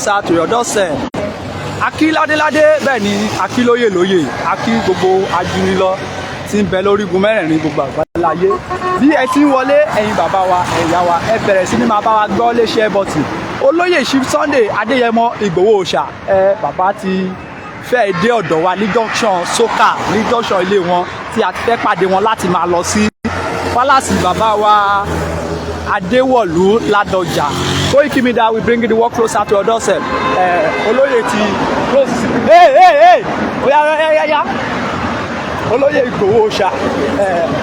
closer to your doorstep. Akí ládéládé bẹ́ẹ̀ ni akí lóyè lóyè akí gbogbo ajúnilọ́ tí ń bẹ lórígun mẹ́rẹ̀ẹ̀rin gbogbo àgbáláyé. Bí ẹ ti ń wọlé ẹ̀yin bàbá wa ẹ̀yà wa ẹ bẹ̀rẹ̀ sí ní máa bá wa gbọ́ léṣe bọ́tì. Olóyè Chief Sunday Adéyẹmọ Igboho Òòṣà bàbá ti fẹ́ dé ọ̀dọ̀ wa ní junction soka ní junction ilé wọn tí a ti fẹ́ pàdé wọn láti máa lọ sí palace bàbá wa Adéwọ̀lú Ládọjà. Koikimedia will bring the work closer to your doorstep. Olóyè ti close. Hey! Oya. Olóyè Igboho Òòṣà.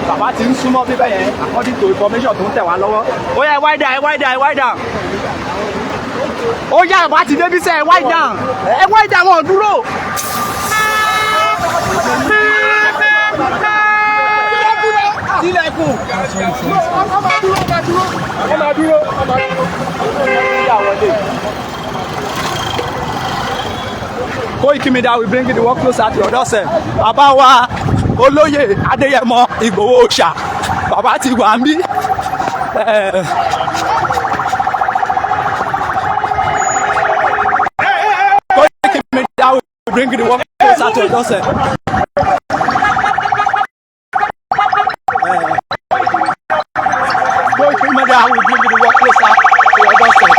Bàbá ti ń súnmọ́ bíbẹ̀ yẹn according to information tó ń tẹ̀ wá lọ́wọ́. Oya wide down. Oya àbá ti débi sẹ́ wide down. Wide down wọn dúró. Sílẹ̀kùn. Ọmọ dúró. Koikimedia will bring the work closer to your doorstep. Bàbá wa Olóyè Adéyẹmọ Igboho Òòṣà. Bàbá ti wà ń bí. Koikimedia will bring the work closer to your doorstep. Koikimedia will bring the work closer to your doorstep.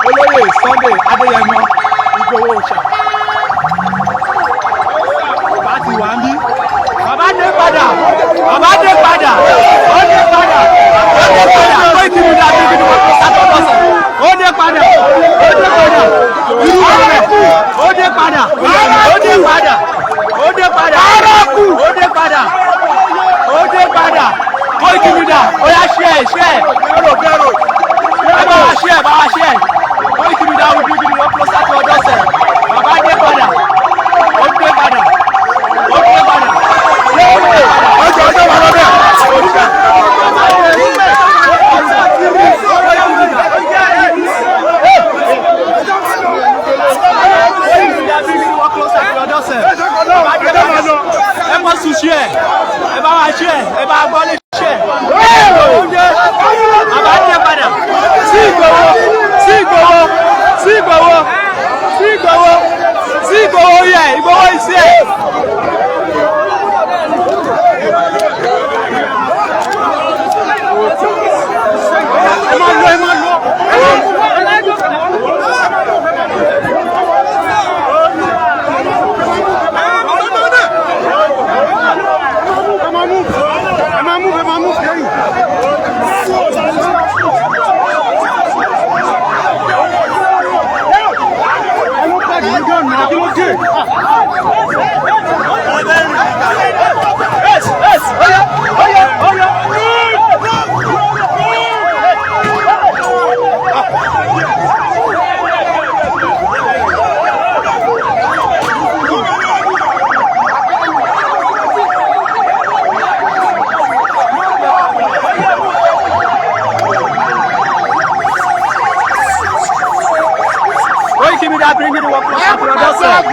Olóyè Sunday Adéyẹmọ Igboho Òòṣà. Bàbá ti wà ń bí. Bàbá dé padà. Koikimedia bring the work closer to your doorstep. Ó dé padà. Koikimedia, oya share. Kero. Ẹ bá wa share. Koikimedia will bring the work closer to your doorstep. Bàbá dé padà. Ọjọ́ wà lọ́bẹ̀. Ẹ mọ̀ sùn share. Ẹ bá wa share. Ẹ bá gbọ́ ní share. Bàbá dé padà. Sí Igboho yẹ. Igboho iṣẹ́. Ẹ máa lọ. Koikimedia bring the work closer to your doorstep.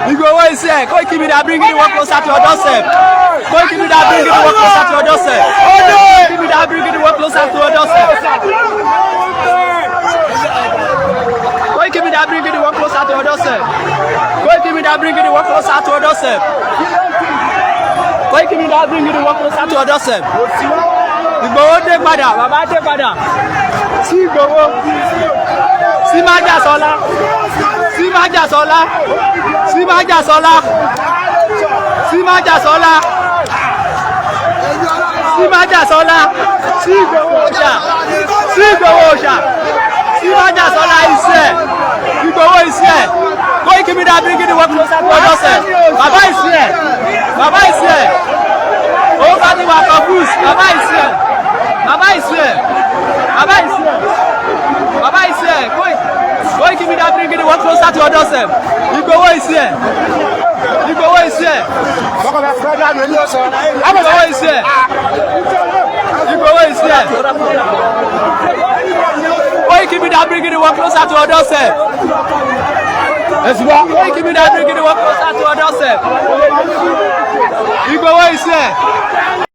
Igboho is here. Koikimedia bring the work closer to your doorstep. Koikimedia bring the work closer to your doorstep. Koikimedia bring the work closer to your doorstep. Koikimedia bring the work closer to your doorstep. Koikimedia bring the work closer to your doorstep. Koikimedia bring the work closer to your doorstep. Igboho dé padà, bàbá dé padà. Sí Igboho. Sí Májàsọ́lá. Sí Igboho Òòṣà. Sí Májàsọ́lá iṣẹ́. Igboho iṣẹ́. Koikimedia bring the work closer to your doorstep. Bàbá iṣẹ́. Ó bá ti wà confused. Bàbá iṣẹ́. Koikimedia bring the work closer to your doorstep. Igboho iṣẹ́. Igboho world closer to our doorstep. Koikimedia bringing the world closer to our doorstep. Igboho is here.